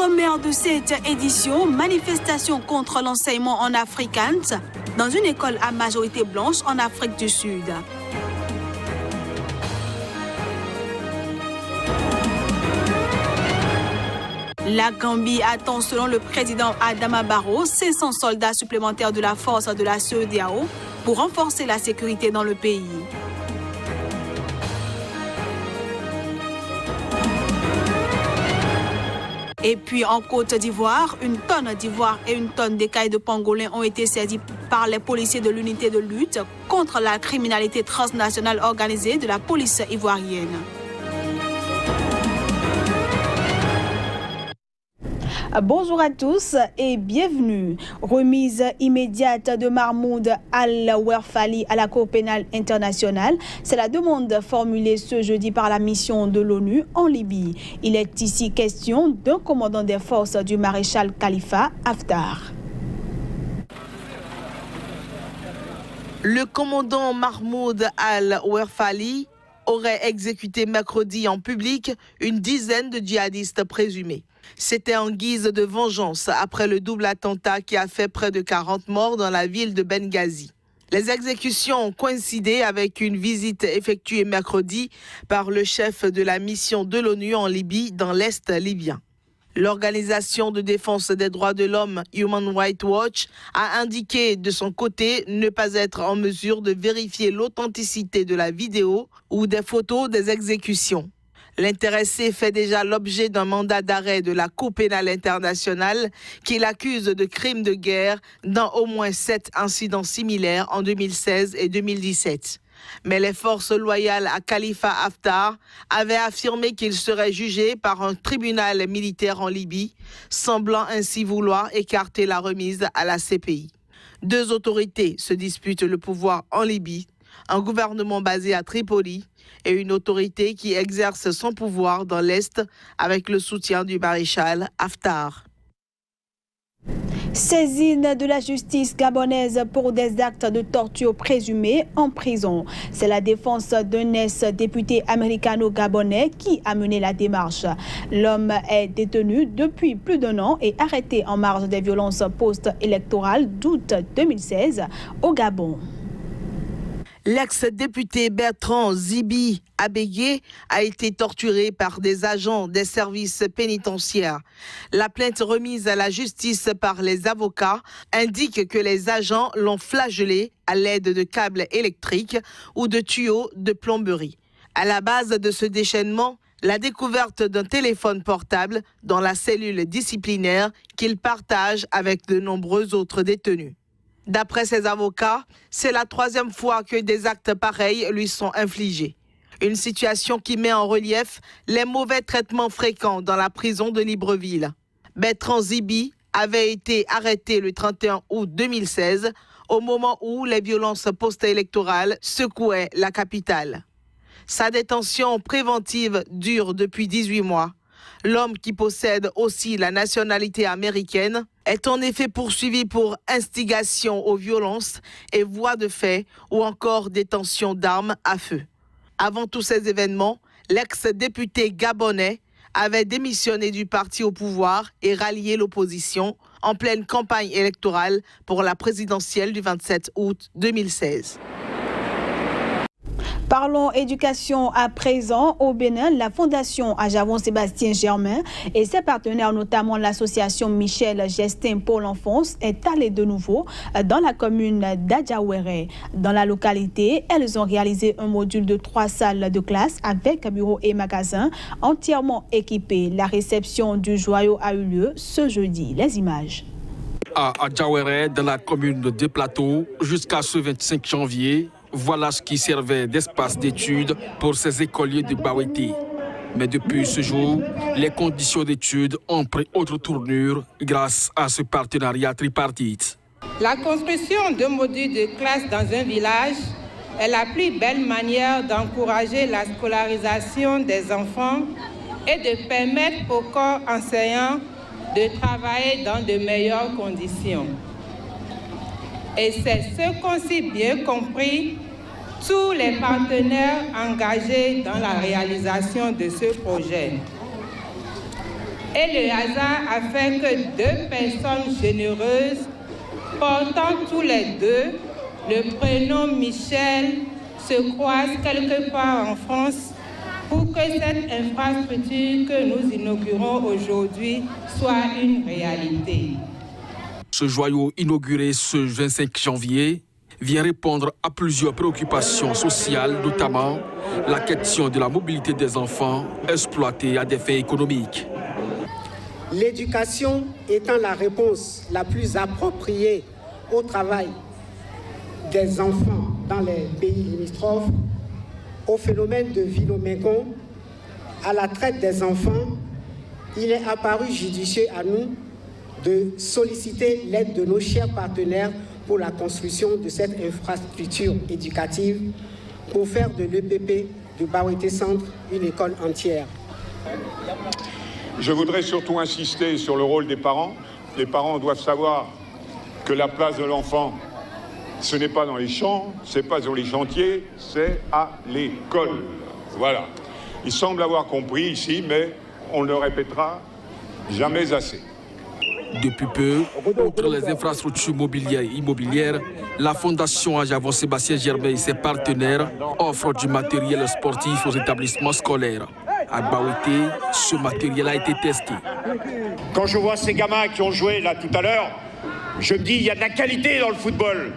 sommaire de cette édition, manifestation contre l'enseignement en Afrikaans dans une école à majorité blanche en Afrique du Sud. La Gambie attend, selon le président Adama Barrow, 500 soldats supplémentaires de la force de la CEDEAO pour renforcer la sécurité dans le pays. Et puis en Côte d'Ivoire, une tonne d'ivoire et une tonne d'écailles de pangolin ont été saisies par les policiers de l'unité de lutte contre la criminalité transnationale organisée de la police ivoirienne. Bonjour à tous et bienvenue. Remise immédiate de Mahmoud Al-Werfali à la Cour pénale internationale. C'est la demande formulée ce jeudi par la mission de l'ONU en Libye. Il est ici question d'un commandant des forces du maréchal Khalifa Haftar. Le commandant Mahmoud Al-Werfali aurait exécuté mercredi en public une dizaine de djihadistes présumés. C'était en guise de vengeance après le double attentat qui a fait près de 40 morts dans la ville de Benghazi. Les exécutions ont coïncidé avec une visite effectuée mercredi par le chef de la mission de l'ONU en Libye, dans l'Est libyen. L'organisation de défense des droits de l'homme Human Rights Watch a indiqué de son côté ne pas être en mesure de vérifier l'authenticité de la vidéo ou des photos des exécutions. L'intéressé fait déjà l'objet d'un mandat d'arrêt de la Cour pénale internationale qui l'accuse de crimes de guerre dans au moins 7 incidents similaires en 2016 et 2017. Mais les forces loyales à Khalifa Haftar avaient affirmé qu'il serait jugé par un tribunal militaire en Libye, semblant ainsi vouloir écarter la remise à la CPI. Deux autorités se disputent le pouvoir en Libye, un gouvernement basé à Tripoli et une autorité qui exerce son pouvoir dans l'Est avec le soutien du maréchal Haftar. Saisine de la justice gabonaise pour des actes de torture présumés en prison. C'est la défense d'un ex-député américano-gabonais qui a mené la démarche. L'homme est détenu depuis plus d'1 an et arrêté en marge des violences post-électorales d'août 2016 au Gabon. L'ex-député Bertrand Zibi Abégué a été torturé par des agents des services pénitentiaires. La plainte remise à la justice par les avocats indique que les agents l'ont flagellé à l'aide de câbles électriques ou de tuyaux de plomberie. À la base de ce déchaînement, la découverte d'un téléphone portable dans la cellule disciplinaire qu'il partage avec de nombreux autres détenus. D'après ses avocats, c'est la 3e fois que des actes pareils lui sont infligés. Une situation qui met en relief les mauvais traitements fréquents dans la prison de Libreville. Bertrand Zibi avait été arrêté le 31 août 2016, au moment où les violences post-électorales secouaient la capitale. Sa détention préventive dure depuis 18 mois. L'homme, qui possède aussi la nationalité américaine, est en effet poursuivi pour instigation aux violences et voies de fait ou encore détention d'armes à feu. Avant tous ces événements, l'ex-député gabonais avait démissionné du parti au pouvoir et rallié l'opposition en pleine campagne électorale pour la présidentielle du 27 août 2016. Parlons éducation à présent. Au Bénin, la Fondation Ajavon-Sébastien Germain et ses partenaires, notamment l'association Michel Gestin pour l'enfance, est allée de nouveau dans la commune d'Adjaouéré. Dans la localité, elles ont réalisé un module de 3 salles de classe avec bureaux et magasins entièrement équipés. La réception du joyau a eu lieu ce jeudi. Les images. À Adjaouéré, dans la commune de Deux-Plateaux, jusqu'à ce 25 janvier, voilà ce qui servait d'espace d'études pour ces écoliers de Bawété. Mais depuis ce jour, les conditions d'études ont pris autre tournure grâce à ce partenariat tripartite. La construction d'un module de classe dans un village est la plus belle manière d'encourager la scolarisation des enfants et de permettre au corps enseignant de travailler dans de meilleures conditions. Et c'est ce qu'ont si bien compris tous les partenaires engagés dans la réalisation de ce projet. Et le hasard a fait que deux personnes généreuses, portant tous les deux le prénom Michel, se croisent quelque part en France pour que cette infrastructure que nous inaugurons aujourd'hui soit une réalité. Ce joyau inauguré ce 25 janvier vient répondre à plusieurs préoccupations sociales, notamment la question de la mobilité des enfants exploités à des fins économiques. L'éducation étant la réponse la plus appropriée au travail des enfants dans les pays limitrophes, au phénomène de Vilo-Mégon, à la traite des enfants, il est apparu judicieux à nous de solliciter l'aide de nos chers partenaires pour la construction de cette infrastructure éducative pour faire de l'EPP de Bawété Centre une école entière. Je voudrais surtout insister sur le rôle des parents. Les parents doivent savoir que la place de l'enfant, ce n'est pas dans les champs, ce n'est pas sur les chantiers, c'est à l'école. Voilà. Il semble avoir compris ici, mais on ne le répétera jamais assez. Depuis peu, outre les infrastructures mobilières et immobilières, la Fondation Ajavon Sébastien Germain et ses partenaires offrent du matériel sportif aux établissements scolaires. À Bawété, ce matériel a été testé. Quand je vois ces gamins qui ont joué là tout à l'heure, je me dis il y a de la qualité dans le football,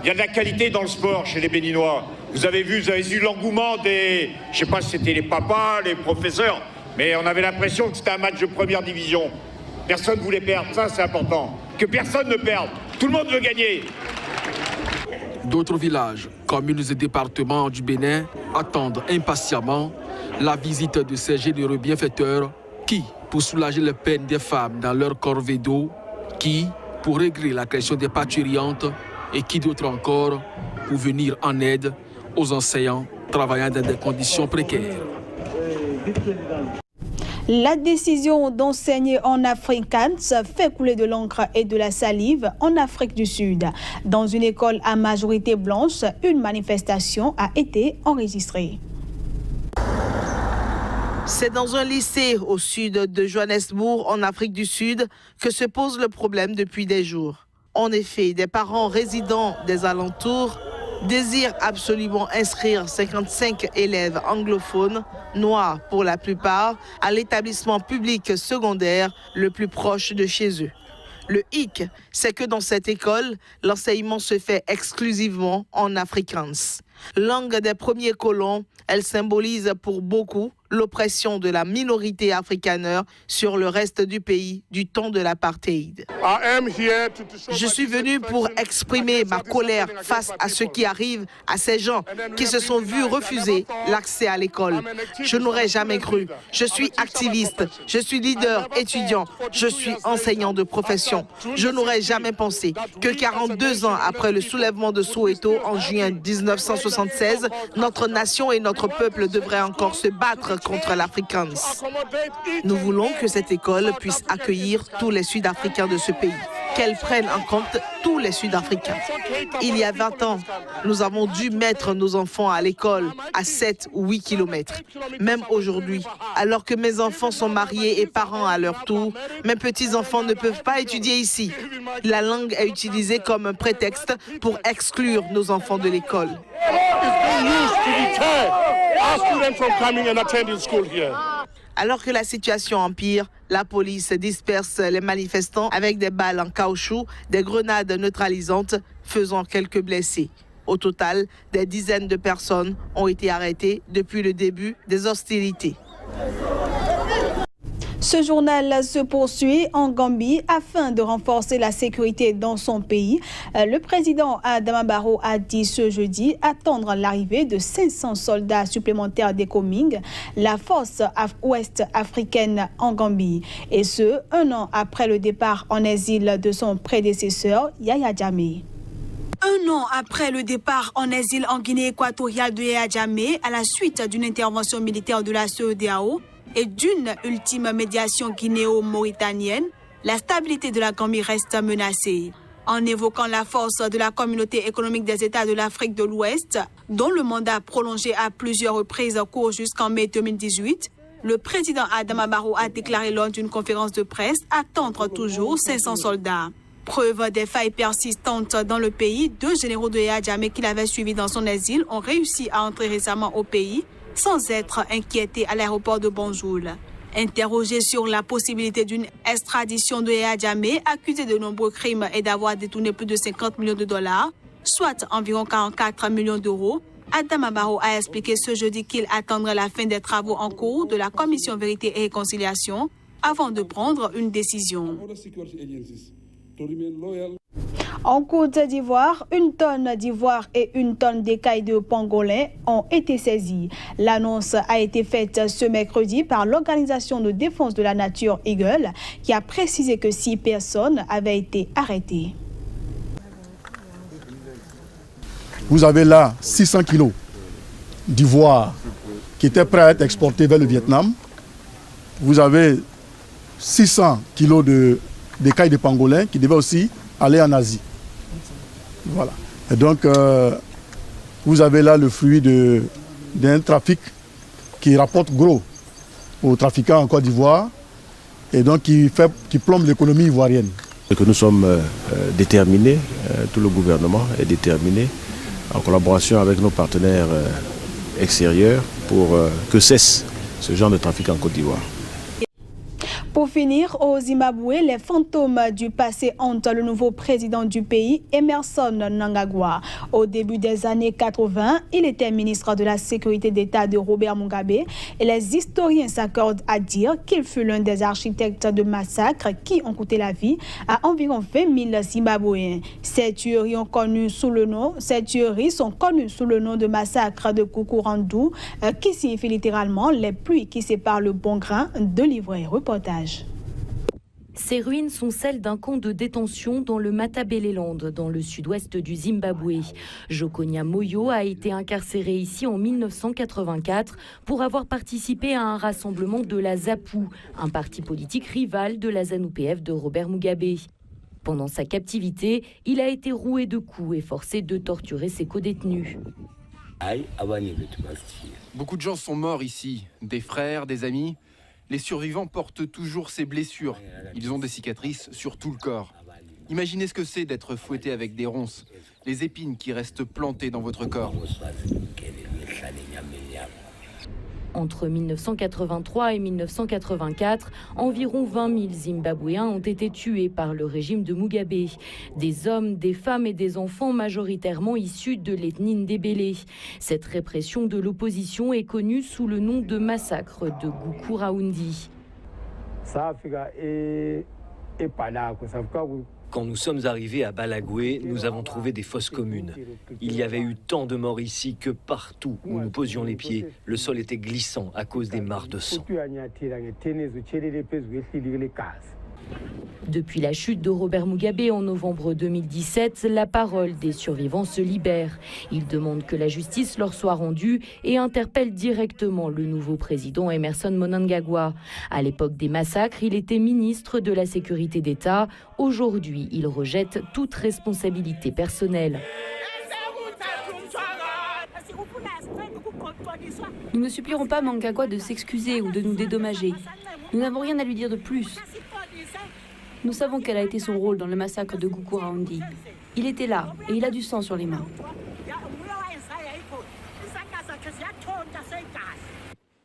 il y a de la qualité dans le sport chez les Béninois. Vous avez vu l'engouement des, je sais pas si c'était les papas, les professeurs, mais on avait l'impression que c'était un match de première division. Personne ne voulait perdre, ça c'est important. Que personne ne perde, tout le monde veut gagner. D'autres villages, communes et départements du Bénin attendent impatiemment la visite de ces généreux bienfaiteurs qui, pour soulager les peines des femmes dans leur corvée d'eau, qui, pour régler la question des parturientes, et qui d'autres encore, pour venir en aide aux enseignants travaillant dans des conditions précaires. La décision d'enseigner en afrikaans fait couler de l'encre et de la salive en Afrique du Sud. Dans une école à majorité blanche, une manifestation a été enregistrée. C'est dans un lycée au sud de Johannesburg, en Afrique du Sud, que se pose le problème depuis des jours. En effet, des parents résidents des alentours désirent absolument inscrire 55 élèves anglophones, noirs pour la plupart, à l'établissement public secondaire le plus proche de chez eux. Le hic, c'est que dans cette école, l'enseignement se fait exclusivement en afrikaans. Langue des premiers colons, elle symbolise pour beaucoup l'oppression de la minorité afrikaneur sur le reste du pays du temps de l'apartheid. Je suis venu pour exprimer ma colère face à ce qui arrive à ces gens qui se sont vus refuser l'accès à l'école. Je n'aurais jamais cru. Je suis activiste, je suis leader étudiant, je suis enseignant de profession. Je n'aurais jamais pensé que 42 ans après le soulèvement de Soweto en juin 1976, notre nation et notre peuple devraient encore se battre contre l'afrikaans. Nous voulons que cette école puisse accueillir tous les Sud-Africains de ce pays, qu'elle prenne en compte tous les Sud-Africains. Il y a 20 ans, nous avons dû mettre nos enfants à l'école à 7 ou 8 kilomètres. Même aujourd'hui, alors que mes enfants sont mariés et parents à leur tour, mes petits-enfants ne peuvent pas étudier ici. La langue est utilisée comme un prétexte pour exclure nos enfants de l'école. Alors que la situation empire, la police disperse les manifestants avec des balles en caoutchouc, des grenades neutralisantes, faisant quelques blessés. Au total, des dizaines de personnes ont été arrêtées depuis le début des hostilités. Ce journal se poursuit en Gambie afin de renforcer la sécurité dans son pays. Le président Adama Barrow a dit ce jeudi attendre l'arrivée de 500 soldats supplémentaires d'ECOMIG, la force ouest africaine en Gambie. Et ce, 1 an après le départ en exil de son prédécesseur, Yaya Jammeh. 1 an après le départ en exil en Guinée équatoriale de Yaya Jammeh, à la suite d'une intervention militaire de la CEDEAO, et d'une ultime médiation guinéo-mauritanienne, la stabilité de la Gambie reste menacée. En évoquant la force de la communauté économique des États de l'Afrique de l'Ouest, dont le mandat prolongé à plusieurs reprises court jusqu'en mai 2018, Le président Adama Barrow a déclaré lors d'une conférence de presse attendre toujours 500 soldats. Preuve des failles persistantes dans le pays, 2 généraux de Yaya Jammeh qu'il avait suivis dans son exil ont réussi à entrer récemment au pays sans être inquiétés à l'aéroport de Banjul. Interrogé sur la possibilité d'une extradition de Yaya Jammeh, accusé de nombreux crimes et d'avoir détourné plus de 50 millions de dollars, soit environ 44 millions d'euros, Adama Barrow a expliqué ce jeudi qu'il attendrait la fin des travaux en cours de la Commission Vérité et Réconciliation avant de prendre une décision. En Côte d'Ivoire, 1 tonne d'ivoire et 1 tonne d'écailles de pangolin ont été saisies. L'annonce a été faite ce mercredi par l'Organisation de défense de la nature Eagle, qui a précisé que 6 personnes avaient été arrêtées. Vous avez là 600 kilos d'ivoire qui étaient prêts à être exportés vers le Vietnam. Vous avez 600 kilos d'écailles de pangolin qui devaient aussi aller en Asie. Voilà. Et donc, vous avez là le fruit d'un trafic qui rapporte gros aux trafiquants en Côte d'Ivoire et donc qui plombe l'économie ivoirienne. Que nous sommes déterminés, tout le gouvernement est déterminé, en collaboration avec nos partenaires extérieurs, pour que cesse ce genre de trafic en Côte d'Ivoire. Pour finir, au Zimbabwe, les fantômes du passé hantent le nouveau président du pays, Emmerson Mnangagwa. Au début des années 80, il était ministre de la Sécurité d'État de Robert Mugabe et les historiens s'accordent à dire qu'il fut l'un des architectes de massacres qui ont coûté la vie à environ 20 000 Zimbabwéens. Ces tueries sont connues sous le nom de massacre de Kukurandu, qui signifie littéralement les pluies qui séparent le bon grain de l'ivraie. Reportage. Ces ruines sont celles d'un camp de détention dans le Matabeleland, dans le sud-ouest du Zimbabwe. Jokonia Moyo a été incarcéré ici en 1984 pour avoir participé à un rassemblement de la ZAPU, un parti politique rival de la ZANU-PF de Robert Mugabe. Pendant sa captivité, il a été roué de coups et forcé de torturer ses codétenus. Beaucoup de gens sont morts ici, des frères, des amis. Les survivants portent toujours ces blessures. Ils ont des cicatrices sur tout le corps. Imaginez ce que c'est d'être fouetté avec des ronces, les épines qui restent plantées dans votre corps. Entre 1983 et 1984, environ 20 000 Zimbabwéens ont été tués par le régime de Mugabe. Des hommes, des femmes et des enfants majoritairement issus de l'ethnie Ndebele. Cette répression de l'opposition est connue sous le nom de massacre de Gukurahundi. Quand nous sommes arrivés à Balagwe, nous avons trouvé des fosses communes. Il y avait eu tant de morts ici que partout où nous posions les pieds, le sol était glissant à cause des mares de sang. Depuis la chute de Robert Mugabe en novembre 2017, la parole des survivants se libère. Ils demandent que la justice leur soit rendue et interpellent directement le nouveau président Emmerson Mnangagwa. À l'époque des massacres, il était ministre de la Sécurité d'État. Aujourd'hui, il rejette toute responsabilité personnelle. Nous ne supplierons pas Mnangagwa de s'excuser ou de nous dédommager. Nous n'avons rien à lui dire de plus. Nous savons quel a été son rôle dans le massacre de Gukurahundi. Il était là et il a du sang sur les mains.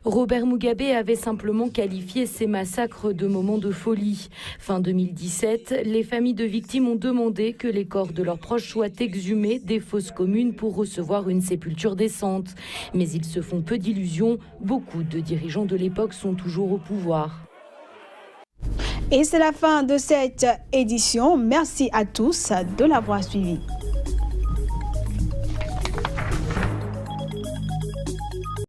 Robert Mugabe avait simplement qualifié ces massacres de moments de folie. Fin 2017, les familles de victimes ont demandé que les corps de leurs proches soient exhumés des fosses communes pour recevoir une sépulture décente. Mais ils se font peu d'illusions. Beaucoup de dirigeants de l'époque sont toujours au pouvoir. Et c'est la fin de cette édition. Merci à tous de l'avoir suivi.